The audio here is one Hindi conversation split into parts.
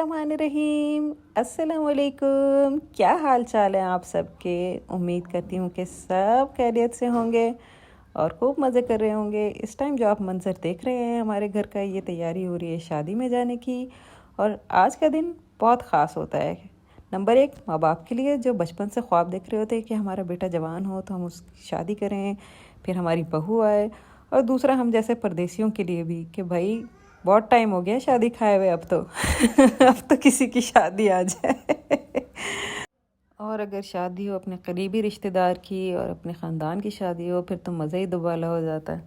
बिस्मिल्लाहिर्रहमानिर्रहीम। अस्सलामुअलैकुम। क्या हाल चाल है आप सबके। उम्मीद करती हूँ कि सब खैरियत से होंगे और खूब मज़े कर रहे होंगे। इस टाइम जो आप मंज़र देख रहे हैं हमारे घर का, ये तैयारी हो रही है शादी में जाने की। और आज का दिन बहुत ख़ास होता है। नंबर एक, माँ बाप के लिए जो बचपन से ख्वाब देख रहे होते हैं कि हमारा बेटा जवान हो तो हम उसकी शादी करें, फिर हमारी बहू आए। और दूसरा, हम जैसे परदेसियों के लिए भी कि भाई बहुत टाइम हो गया शादी खाए हुए, अब तो अब तो किसी की शादी आ जाए। और अगर शादी हो अपने करीबी रिश्तेदार की और अपने ख़ानदान की शादी हो, फिर तो मज़ा ही दुबाला हो जाता है।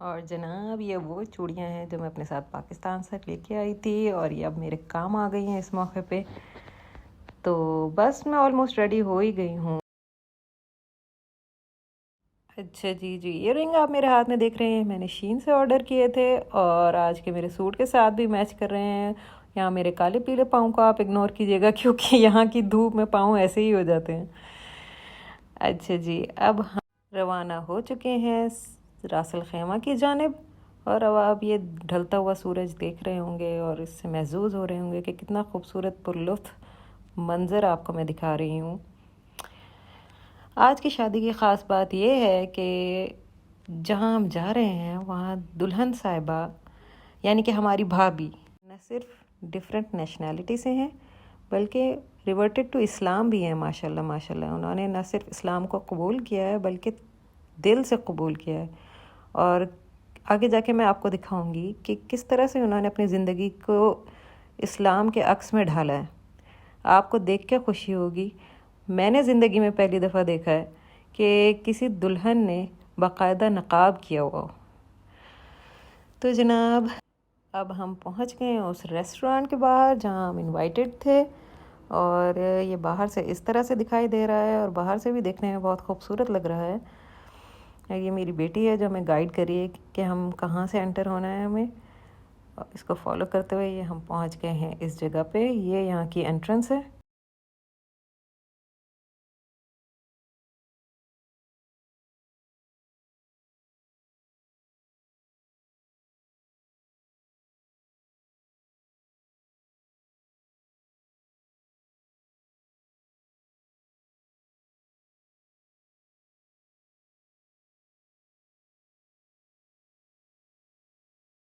और जनाब, ये वो चूड़ियाँ हैं जो मैं अपने साथ पाकिस्तान से लेके आई थी और ये अब मेरे काम आ गई हैं इस मौके पे। तो बस मैं ऑलमोस्ट रेडी हो ही गई हूँ। अच्छा जी जी, ये रिंग आप मेरे हाथ में देख रहे हैं, मैंने शीन से ऑर्डर किए थे और आज के मेरे सूट के साथ भी मैच कर रहे हैं। यहाँ मेरे काले पीले पाँव को आप इग्नोर कीजिएगा क्योंकि यहाँ की धूप में पाँव ऐसे ही हो जाते हैं। अच्छा जी, अब हम रवाना हो चुके हैं रासल खैमा की जानिब। और अब आप ये ढलता हुआ सूरज देख रहे होंगे और इससे महसूस हो रहे होंगे कि कितना खूबसूरत पुरलुत्फ मंज़र आपको मैं दिखा रही हूँ। आज की शादी की ख़ास बात यह है कि जहाँ हम जा रहे हैं वहाँ दुल्हन साहिबा यानी कि हमारी भाभी न सिर्फ डिफरेंट नेशनैलिटी से हैं बल्कि रिवर्टेड टू इस्लाम भी हैं। माशाल्लाह माशाल्लाह, उन्होंने न सिर्फ इस्लाम को कबूल किया है बल्कि दिल से कबूल किया है। और आगे जाके मैं आपको दिखाऊंगी कि किस तरह से उन्होंने अपनी ज़िंदगी को इस्लाम के अक्स में ढाला है। आपको देख के खुशी होगी। मैंने ज़िंदगी में पहली दफ़ा देखा है कि किसी दुल्हन ने बाकायदा नकाब किया हुआ हो। तो जनाब, अब हम पहुंच गए हैं उस रेस्टोरेंट के बाहर जहां हम इनवाइटेड थे। और ये बाहर से इस तरह से दिखाई दे रहा है और बाहर से भी देखने में बहुत खूबसूरत लग रहा है। ये मेरी बेटी है जो हमें गाइड करी है कि हम कहाँ से एंटर होना है हमें। और इसको फॉलो करते हुए ये हम पहुंच गए हैं इस जगह पे। ये यहाँ की एंट्रेंस है।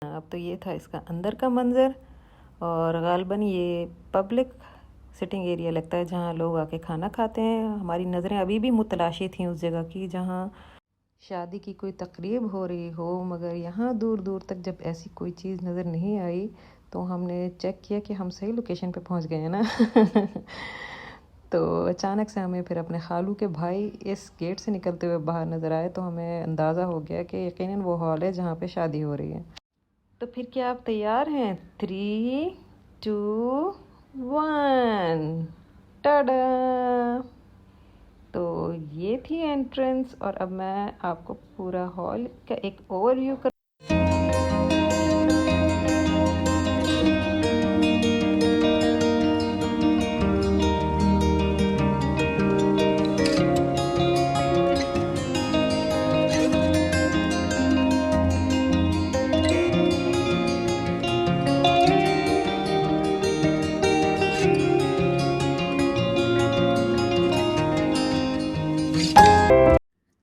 अब तो ये था इसका अंदर का मंज़र। और गालबन ये पब्लिक सिटिंग एरिया लगता है जहाँ लोग आके खाना खाते हैं। हमारी नज़रें अभी भी मुतलाशी थी उस जगह की जहाँ शादी की कोई तकरीब हो रही हो, मगर यहाँ दूर दूर तक जब ऐसी कोई चीज़ नज़र नहीं आई तो हमने चेक किया कि हम सही लोकेशन पे पहुँच गए हैं ना। तो अचानक से हमें फिर अपने खालू के भाई इस गेट से निकलते हुए बाहर नज़र आए तो हमें अंदाज़ा हो गया कि यकीनन वो हॉल है जहाँ पे शादी हो रही है। तो फिर क्या आप तैयार हैं? 3, 2, 1, टाडा। तो ये थी एंट्रेंस और अब मैं आपको पूरा हॉल का एक ओवरव्यू कर।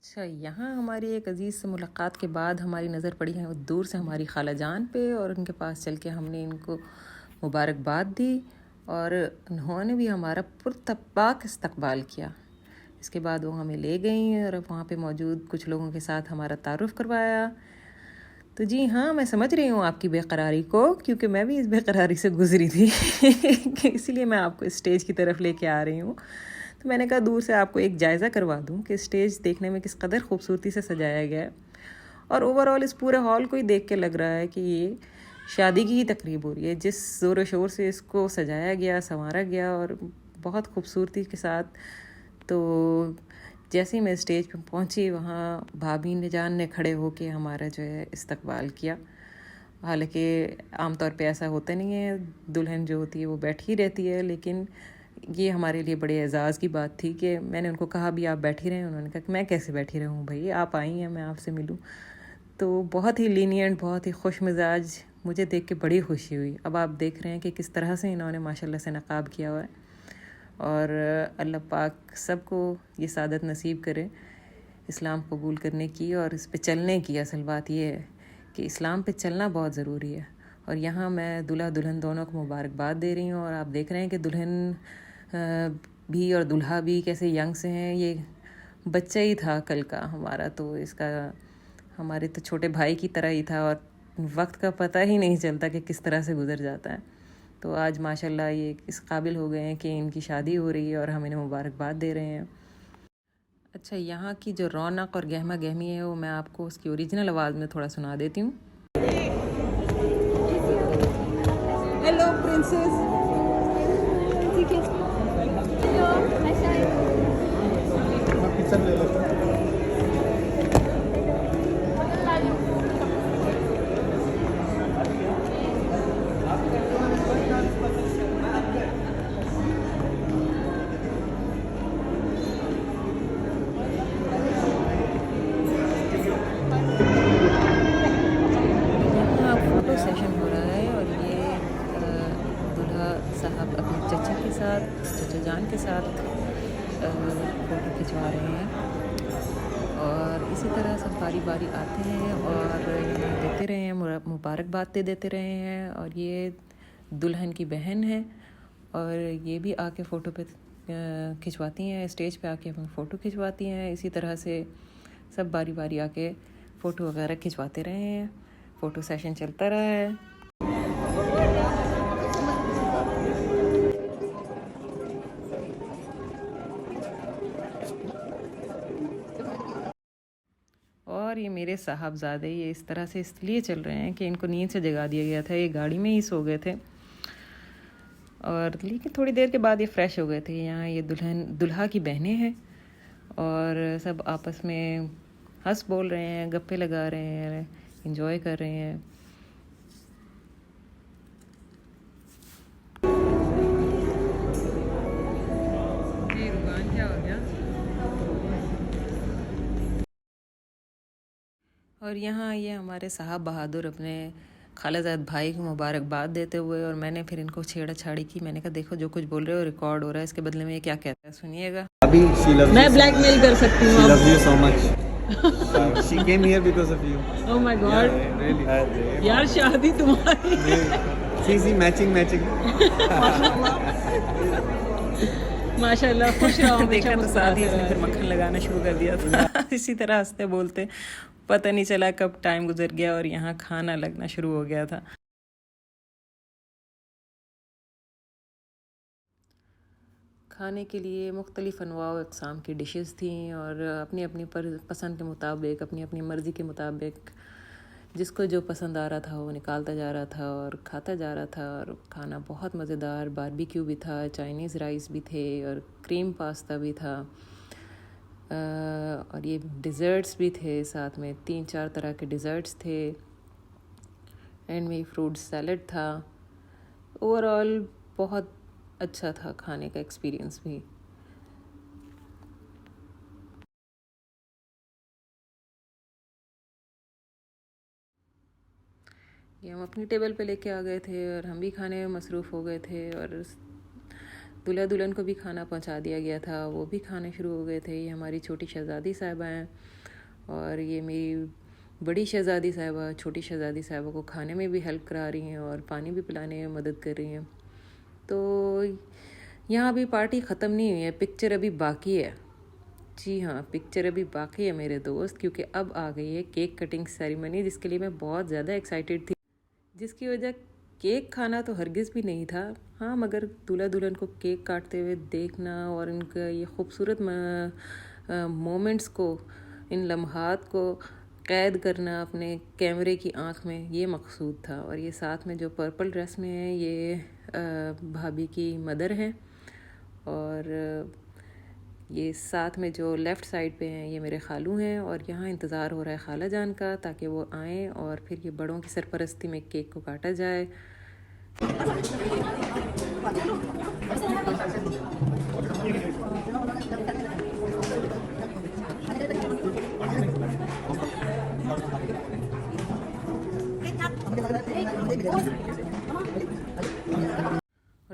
अच्छा, यहाँ हमारी एक अजीज़ से मुलाकात के बाद हमारी नज़र पड़ी है दूर से हमारी खाला जान पे और उनके पास चल के हमने इनको मुबारकबाद दी और उन्होंने भी हमारा पुरतपाक इस्तकबाल किया। इसके बाद वो हमें ले गई और वहाँ पे मौजूद कुछ लोगों के साथ हमारा तारुफ़ करवाया। तो जी हाँ, मैं समझ रही हूँ आपकी बेकरारी को क्योंकि मैं भी इस बेकरारी से गुजरी थी। इसीलिए मैं आपको इस स्टेज की तरफ लेके आ रही हूँ। तो मैंने कहा दूर से आपको एक जायज़ा करवा दूँ कि स्टेज देखने में किस कदर खूबसूरती से सजाया गया है। और ओवरऑल इस पूरे हॉल को ही देख के लग रहा है कि ये शादी की ही तकरीब हो रही है। जिस ज़ोर शोर से इसको सजाया गया, संवारा गया और बहुत खूबसूरती के साथ। तो जैसे ही मैं स्टेज पे पहुंची वहाँ भाभी ने जान ने खड़े होके हमारा जो है इस्तकबाल किया। हालांकि आमतौर पे ऐसा होता नहीं है, दुल्हन जो होती है वो बैठी रहती है, लेकिन ये हमारे लिए बड़े एज़ाज़ की बात थी कि मैंने उनको कहा भी आप बैठी रहें। उन्होंने कहा कि मैं कैसे बैठी रहूँ भाई, आप आई हैं, मैं आपसे मिलूँ। तो बहुत ही लीनियंट, बहुत ही खुश मिजाज, मुझे देख के बड़ी खुशी हुई। अब आप देख रहे हैं कि किस तरह से इन्होंने माशाल्लाह से नकाब किया हुआ है। और अल्लाह पाक सबको ये सादत नसीब करे इस्लाम कबूल करने की और इस पे चलने की। असल बात ये है कि इस्लाम पे चलना बहुत ज़रूरी है। और यहाँ मैं दूल्हा दुल्हन दोनों को मुबारकबाद दे रही हूँ। और आप देख रहे हैं कि दुल्हन भी और दूल्हा भी कैसे यंग से हैं। ये बच्चा ही था कल का हमारा, तो इसका हमारे तो छोटे भाई की तरह ही था और वक्त का पता ही नहीं चलता कि किस तरह से गुजर जाता है। तो आज माशाल्लाह ये इस काबिल हो गए हैं कि इनकी शादी हो रही है और हम इन्हें मुबारकबाद दे रहे हैं। अच्छा, यहाँ की जो रौनक और गहमा गहमी है वो मैं आपको उसकी ओरिजिनल आवाज़ में थोड़ा सुना देती हूँ। Hello princess. ठीक है, हेलो किचन ले लो। सेशन हो रहा है और ये दूल्हा साहब अपने चचा के साथ, चचा जान के साथ फ़ोटो खिंचवा रहे हैं। और इसी तरह सब बारी बारी आते हैं और देते रहे हैं, मुबारकबाद देते रहे हैं। और ये दुल्हन की बहन है और ये भी आके फ़ोटो पे खिंचवाती हैं, स्टेज पे आके अपनी फ़ोटो खिंचवाती हैं। इसी तरह से सब बारी बारी आके फ़ोटो वगैरह खिंचवाते रहे हैं। फ़ोटो सेशन चलता रहा है। और ये मेरे साहबजादे ये इस तरह से इसलिए चल रहे हैं कि इनको नींद से जगा दिया गया था। ये गाड़ी में ही सो गए थे और लेकिन थोड़ी देर के बाद ये फ्रेश हो गए थे। यहाँ ये दुल्हा की बहनें हैं और सब आपस में हंस बोल रहे हैं, गप्पे लगा रहे हैं, एंजॉय कर रहे हैं। जी रुबान क्या हो गया। और यहाँ ये हमारे साहब बहादुर अपने खालाजाद भाई को मुबारकबाद देते हुए, और मैंने फिर इनको छेड़ा छाड़ी की। मैंने कहा देखो जो कुछ बोल रहे हो रिकॉर्ड हो रहा है, इसके बदले में ये क्या कहता है सुनिएगा। अभी मैं ब्लैकमेल कर सकती हूँ। She loves you so much. She came here because of you. Oh my God. Yeah, really. यार शादी तुम्हारी। See, matching. माशाल्लाह, खुश रहो। देखा तो साथ ही इसने फिर मक्खन लगाना शुरू कर दिया था। इसी तरह हंसते बोलते पता नहीं चला कब टाइम गुजर गया और यहाँ खाना लगना शुरू हो गया था। खाने के लिए मुख्तलिफ़ अनवा व अक़साम की डिशेस थी और अपनी अपनी पसंद के मुताबिक, अपनी अपनी मर्ज़ी के मुताबिक जिसको जो पसंद आ रहा था वो निकालता जा रहा था और खाता जा रहा था। और खाना बहुत मज़ेदार, बारबेक्यू भी था, चाइनीज़ राइस भी थे और क्रीम पास्ता भी था। और ये डिज़र्ट्स भी थे, साथ में 3-4 तरह के डिज़र्ट्स थे, एंड में फ्रूट सैलड था। ओवरऑल बहुत अच्छा था खाने का एक्सपीरियंस भी। ये हम अपनी टेबल पे लेके आ गए थे और हम भी खाने में मसरूफ़ हो गए थे और दूल्हा दुल्हन को भी खाना पहुंचा दिया गया था, वो भी खाने शुरू हो गए थे। ये हमारी छोटी शहज़ादी साहिबा हैं और ये मेरी बड़ी शहज़ादी साहिबा छोटी शहज़ादी साहिबा को खाने में भी हेल्प करा रही हैं और पानी भी पिलाने में मदद कर रही हैं। तो यहाँ अभी पार्टी ख़त्म नहीं हुई है, पिक्चर अभी बाकी है। जी हाँ, पिक्चर अभी बाकी है मेरे दोस्त, क्योंकि अब आ गई है केक कटिंग सेरेमनी, जिसके लिए मैं बहुत ज़्यादा एक्साइटेड थी। जिसकी वजह केक खाना तो हरगिज़ भी नहीं था, हाँ, मगर दूल्हा दुल्हन को केक काटते हुए देखना और इनका ये ख़ूबसूरत मोमेंट्स को, इन लम्हात को कैद करना अपने कैमरे की आँख में, ये मकसूद था। और ये साथ में जो पर्पल ड्रेस में है ये भाभी की मदर हैं और ये साथ में जो लेफ़्ट साइड पे हैं ये मेरे खालू हैं। और यहाँ इंतज़ार हो रहा है खाला जान का ताकि वो आएँ और फिर ये बड़ों की सरपरस्ती में केक को काटा जाए।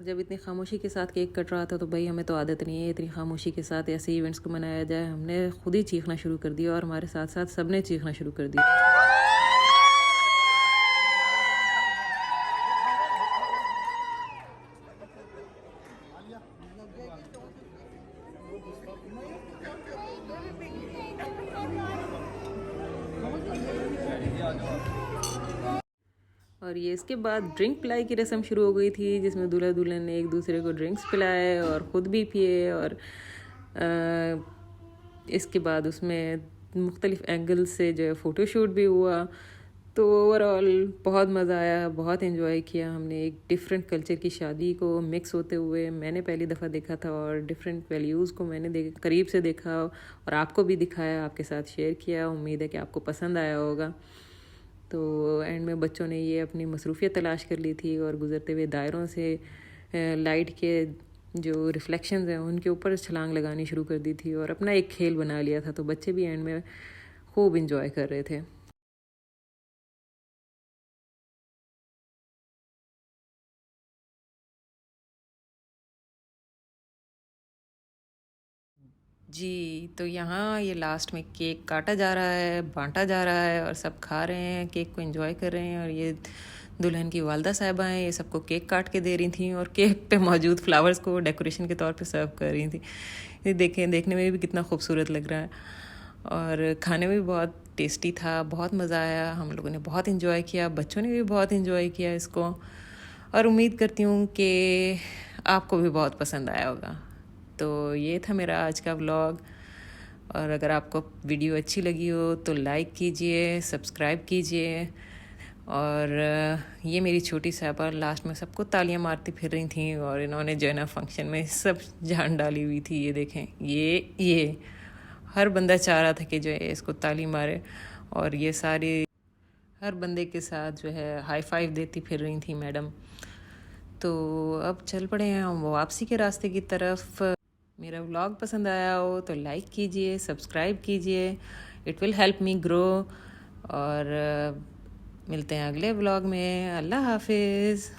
जब इतनी खामोशी के साथ केक कट रहा था तो भाई हमें तो आदत नहीं है इतनी खामोशी के साथ ऐसे इवेंट्स को मनाया जाए। हमने खुद ही चीखना शुरू कर दिया और हमारे साथ साथ सबने चीखना शुरू कर दिया। और ये इसके बाद ड्रिंक पिलाई की रस्म शुरू हो गई थी जिसमें दूल्हा दुल्हन ने एक दूसरे को ड्रिंक्स पिलाए और ख़ुद भी पिए। और इसके बाद उसमें मुख्तलिफ़ एंगल से जो है फ़ोटोशूट भी हुआ। तो ओवरऑल बहुत मज़ा आया, बहुत इन्जॉय किया हमने एक डिफरेंट कल्चर की शादी को मिक्स होते हुए। मैंने पहली दफ़ा देखा था और डिफरेंट वैल्यूज़ को मैंने करीब से देखा और आपको भी दिखाया, आपके साथ शेयर किया। उम्मीद है कि आपको पसंद आया होगा। तो एंड में बच्चों ने ये अपनी मसरूफ़ियत तलाश कर ली थी और गुज़रते हुए दायरों से लाइट के जो रिफ्लेक्शंस हैं उनके ऊपर छलांग लगानी शुरू कर दी थी और अपना एक खेल बना लिया था। तो बच्चे भी एंड में खूब इंजॉय कर रहे थे। जी, तो यहाँ ये लास्ट में केक काटा जा रहा है, बाँटा जा रहा है और सब खा रहे हैं, केक को एंजॉय कर रहे हैं। और ये दुल्हन की वालदा साहिबा हैं, ये सबको केक काट के दे रही थी और केक पे मौजूद फ्लावर्स को डेकोरेशन के तौर पे सर्व कर रही थी। ये देखने में भी कितना खूबसूरत लग रहा है और खाने में भी बहुत टेस्टी था, बहुत मज़ा आया। हम लोगों ने बहुत इन्जॉय किया, बच्चों ने भी बहुत इन्जॉय किया इसको और उम्मीद करती हूँ कि आपको भी बहुत पसंद आया होगा। तो ये था मेरा आज का व्लॉग और अगर आपको वीडियो अच्छी लगी हो तो लाइक कीजिए, सब्सक्राइब कीजिए। और ये मेरी छोटी साहिबा लास्ट में सबको तालियां मारती फिर रही थी और इन्होंने जो है ना फंक्शन में सब जान डाली हुई थी। ये देखें, ये हर बंदा चाह रहा था कि जो है इसको ताली मारे और ये सारी हर बंदे के साथ जो है हाई फाइव देती फिर रही थी मैडम। तो अब चल पड़े हैं हम वापसी के रास्ते की तरफ। मेरा व्लॉग पसंद आया हो तो लाइक कीजिए, सब्सक्राइब कीजिए, it will help me grow. और मिलते हैं अगले व्लॉग में। अल्लाह हाफिज़।